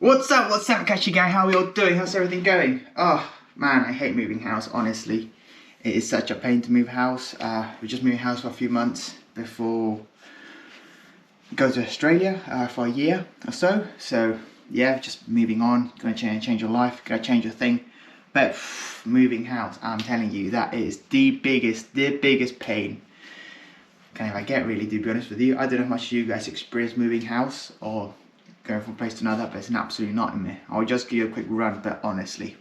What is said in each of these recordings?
What's up, Catchy Gang? How are we all doing? How's everything going? Oh, man, I hate moving house, honestly. It is such a pain to move house. We just moved house for a few months before go to Australia for a year or so. So, yeah, just moving on. Gonna change your life, gonna change your thing. But moving house, I'm telling you, that is the biggest pain. Kind of I get really, to be honest with you. I don't know how much you guys experience moving house or going from place to another, but it's an absolute nightmare. I'll just give you a quick run, but honestly.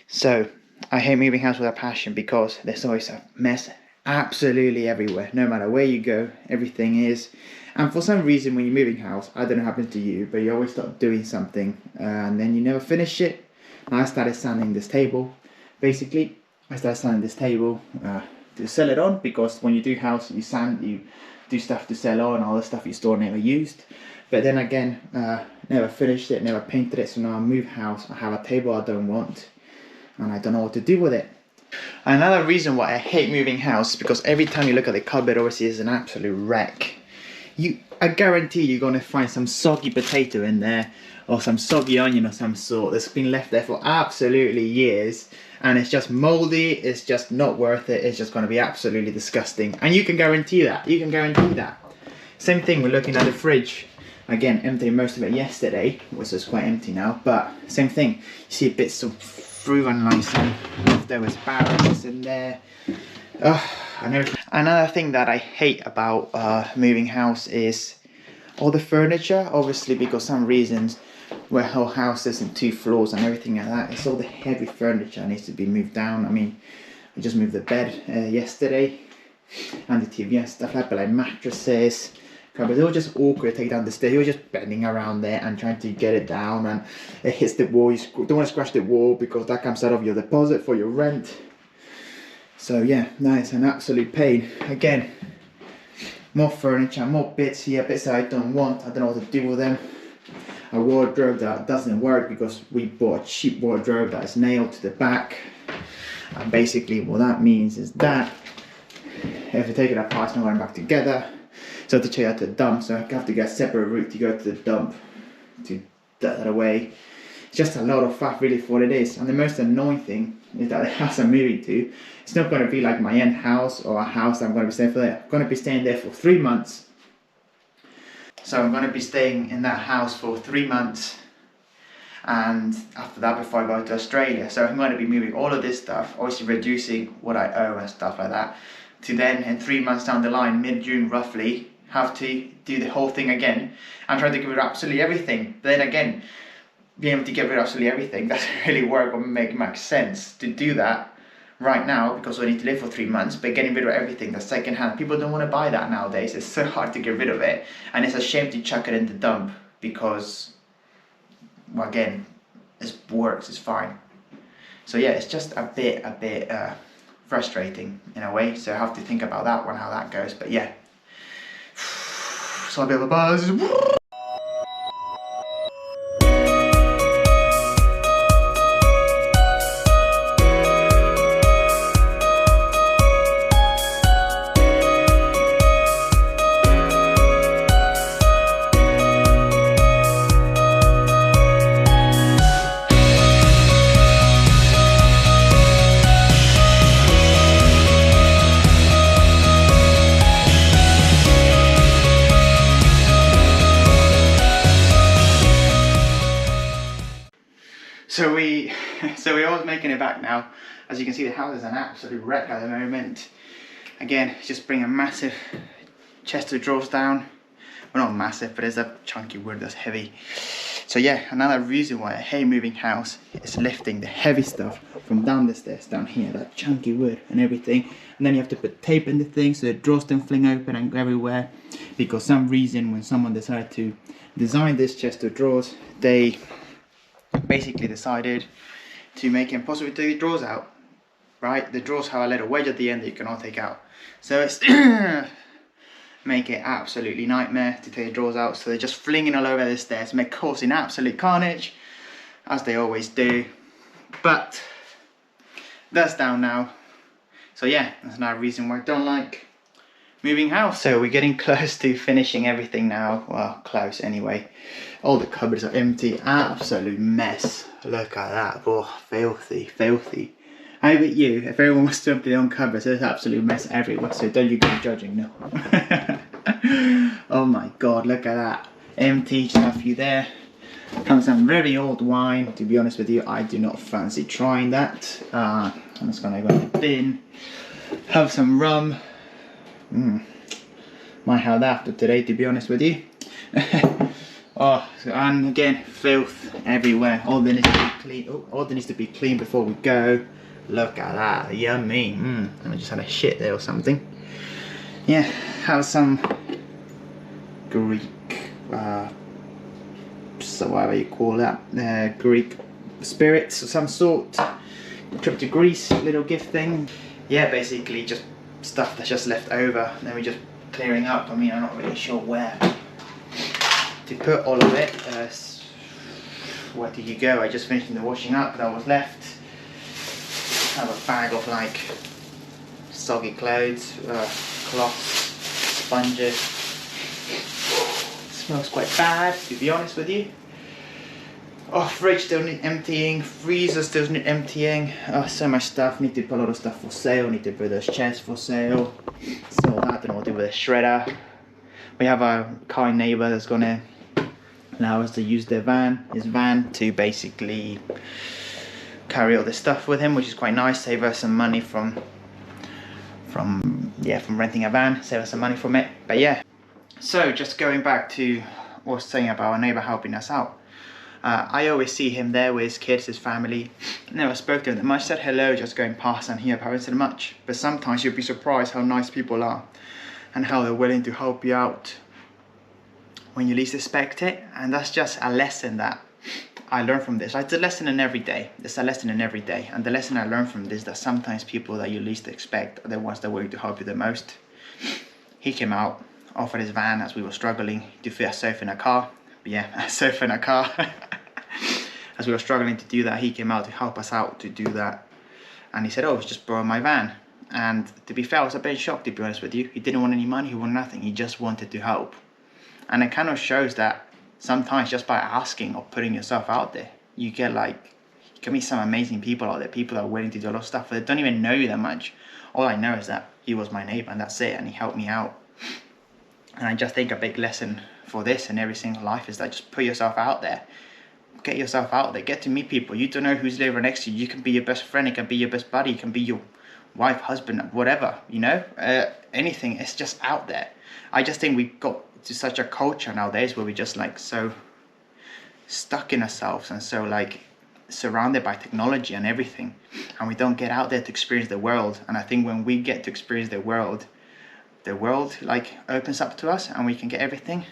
So, I hate moving house with a passion because there's always a mess absolutely everywhere. No matter where you go, everything is. And for some reason, when you're moving house, I don't know what happens to you, but you always start doing something and then you never finish it. And I started sanding this table. Basically, I started sanding this table to sell it on, because when you do house, you sand, you do stuff to sell on, all the stuff you store never used. But then again, never finished it, never painted it, so now I move house, I have a table I don't want, and I don't know what to do with it. Another reason why I hate moving house is because every time you look at the cupboard, obviously it's an absolute wreck. I guarantee you're going to find some soggy potato in there, or some soggy onion of some sort that's been left there for absolutely years, and it's just moldy, it's just not worth it, it's just going to be absolutely disgusting. And you can guarantee that, Same thing, we're looking at the fridge. Again, emptying most of it yesterday, which is quite empty now, but same thing. You see bits of fruit and like some there was barrels in there. And everything. Another thing that I hate about moving house is all the furniture. Obviously, because some reasons where whole house isn't 2 floors and everything like that, it's all the heavy furniture needs to be moved down. I mean, I just moved the bed yesterday and the TV and stuff like that, but like mattresses. But it was just awkward to take down the stairs. You were just bending around there and trying to get it down, and it hits the wall. You don't want to scratch the wall because that comes out of your deposit for your rent. So yeah, that is an absolute pain. Again, more furniture, more bits here, bits that I don't want. I don't know what to do with them. A wardrobe that doesn't work because we bought a cheap wardrobe that is nailed to the back. And basically what that means is that if you take it apart, it's not going back together. So I have to take it to the dump, so I have to get a separate route to go to the dump to get that away. It's just a lot of faff really for what it is. And the most annoying thing is that the house I'm moving to, it's not going to be like my end house or a house that I'm going to be staying for there. I'm going to be staying there for 3 months. So I'm going to be staying in that house for 3 months, and after that, before I go to Australia. So I'm going to be moving all of this stuff, obviously reducing what I owe and stuff like that, to then in 3 months down the line, mid-June roughly, have to do the whole thing again and try to get rid of absolutely everything. But then again, being able to get rid of absolutely everything doesn't really work or make much sense to do that right now, because we need to live for 3 months. But getting rid of everything that's second hand, people don't want to buy that nowadays. It's so hard to get rid of it, and it's a shame to chuck it in the dump because, well, again, it works, it's fine. So yeah, it's just a bit frustrating in a way. So I have to think about that one, how that goes. But yeah, so a bit of a buzz. So we're always making it back now. As you can see, the house is an absolute wreck at the moment. Again, just bring a massive chest of drawers down. Well, not massive, but it's a chunky wood that's heavy. So yeah, another reason why I hate moving house is lifting the heavy stuff from down the stairs down here, that chunky wood and everything. And then you have to put tape in the thing so the drawers don't fling open and go everywhere. Because some reason when someone decided to design this chest of drawers, they basically decided to make it impossible to take the drawers out, right? The drawers have a little wedge at the end that you cannot take out, so it's make it absolutely nightmare to take the drawers out. So they're just flinging all over the stairs, causing absolute carnage, as they always do. But that's down now. So yeah, that's another reason why I don't like moving house. So we're getting close to finishing everything now. Well, close anyway. All the cupboards are empty. Absolute mess. Look at that. Oh, filthy, filthy. How about you? If everyone was to empty their own cupboards, there's absolute mess everywhere. So don't you go judging, no. Oh my god, look at that. Empty, just have a few there. Have some very old wine. To be honest with you, I do not fancy trying that. I'm just gonna go in the bin. Have some rum. Might have that after today, to be honest with you. Oh, and again, filth everywhere. All that needs to be clean. Oh, all that needs to be clean before we go. Look at that, yummy. I just had a shit there or something. Yeah, have some Greek, so whatever you call that, Greek spirits of some sort. Trip to Greece, little gift thing. Yeah, basically just stuff that's just left over. Then we're just clearing up. I mean, I'm not really sure where to put all of it. Where did you go? I just finished the washing up that was left. Have a bag of like soggy clothes, cloths, sponges. Smells quite bad, to be honest with you. Oh, fridge still need emptying, freezer still need emptying. Oh, so much stuff. Need to put a lot of stuff for sale. Need to put those chairs for sale. So that, I don't know what to do with a shredder. We have a kind neighbour that's gonna allow us to use his van to basically carry all this stuff with him, which is quite nice. Save us some money from renting a van. Save us some money from it. But yeah. So just going back to what I was saying about our neighbour helping us out. I always see him there with his kids, his family. Never spoke to him that much. Said hello, just going past and here, but I haven't said much. But sometimes you'll be surprised how nice people are and how they're willing to help you out when you least expect it. And that's just a lesson that I learned from this. It's a lesson in every day. It's a lesson in every day. And the lesson I learned from this is that sometimes people that you least expect are the ones that are willing to help you the most. He came out, offered his van as we were struggling to fit a sofa in a car. But yeah, a sofa in a car. As we were struggling to do that, he came out to help us out to do that. And he said, oh, just borrow my van. And to be fair, I was a bit shocked, to be honest with you. He didn't want any money, he wanted nothing. He just wanted to help. And it kind of shows that sometimes just by asking or putting yourself out there, you get like, you can meet some amazing people out there. People that are willing to do a lot of stuff, but they don't even know you that much. All I know is that he was my neighbor and that's it. And he helped me out. And I just think a big lesson for this in every single life is that just put yourself out there. Get yourself out there. Get to meet people. You don't know who's living next to you. You can be your best friend. It can be your best buddy. It can be your wife, husband, whatever. You know, anything. It's just out there. I just think we got to such a culture nowadays where we're just like so stuck in ourselves and so like surrounded by technology and everything, and we don't get out there to experience the world. And I think when we get to experience the world like opens up to us and we can get everything.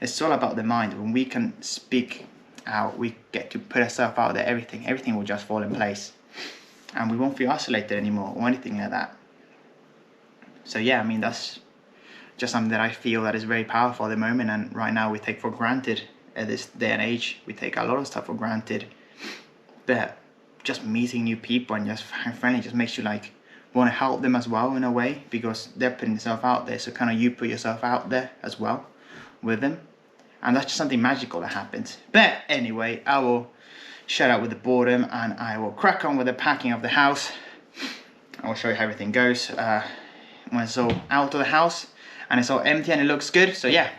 It's all about the mind. When we can speak out, we get to put ourselves out there, everything will just fall in place and we won't feel isolated anymore or anything like that. So yeah, I mean, that's just something that I feel that is very powerful at the moment, and right now we take for granted at this day and age. We take a lot of stuff for granted, but just meeting new people and just friendly just makes you like want to help them as well in a way, because they're putting themselves out there. So kind of you put yourself out there as well with them, and that's just something magical that happens. But anyway, I will shut out with the boredom and I will crack on with the packing of the house. I will show you how everything goes when it's all out of the house and it's all empty and it looks good. So yeah,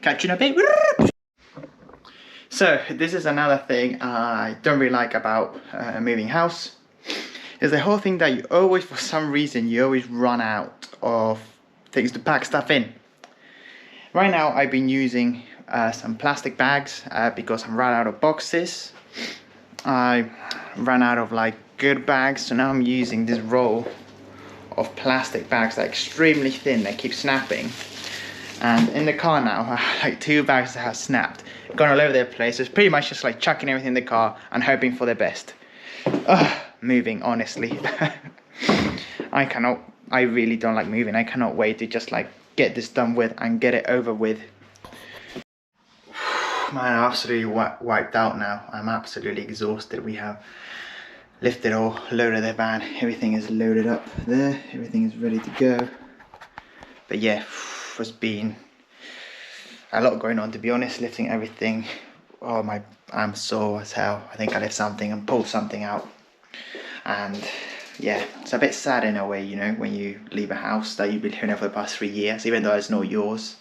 catch you in a bit. So this is another thing I don't really like about moving house, is the whole thing that you always, for some reason, you always run out of things to pack stuff in. Right now I've been using some plastic bags because I'm run out of boxes. I ran out of like good bags, so now I'm using this roll of plastic bags that are extremely thin, that keep snapping. And in the car now I have like 2 bags that have snapped, gone all over their place. It's pretty much just like chucking everything in the car and hoping for the best. Moving, honestly. I really don't like moving. I cannot wait to just like get this done with and get it over with. Man, I'm absolutely wiped out now. I'm absolutely exhausted. We have lifted all, loaded the van. Everything is loaded up there. Everything is ready to go. But yeah, there's been a lot going on, to be honest, lifting everything. Oh, I'm sore as hell. I think I left something and pulled something out. And yeah, it's a bit sad in a way, you know, when you leave a house that you've been living in for the past 3 years, even though it's not yours.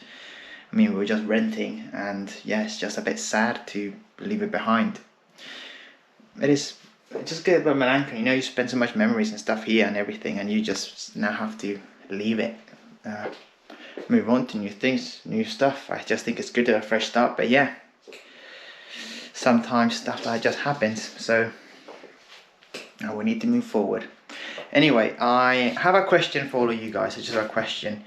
I mean, we were just renting, and yeah, it's just a bit sad to leave it behind. It's just get a bit melancholy, you know, you spend so much memories and stuff here and everything, and you just now have to leave it. Move on to new things, new stuff. I just think it's good to have a fresh start, but yeah, sometimes stuff like that just happens, so we need to move forward. Anyway, I have a question for all of you guys. It's just a question.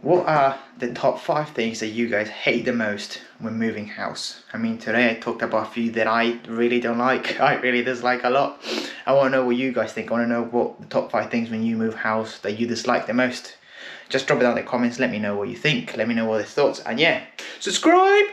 What are the top 5 things that you guys hate the most when moving house? I mean, today I talked about a few that I really don't like. I really dislike a lot. I want to know what you guys think. I want to know what the top 5 things when you move house that you dislike the most. Just drop it down in the comments. Let me know what you think. Let me know what the thoughts. And yeah, subscribe!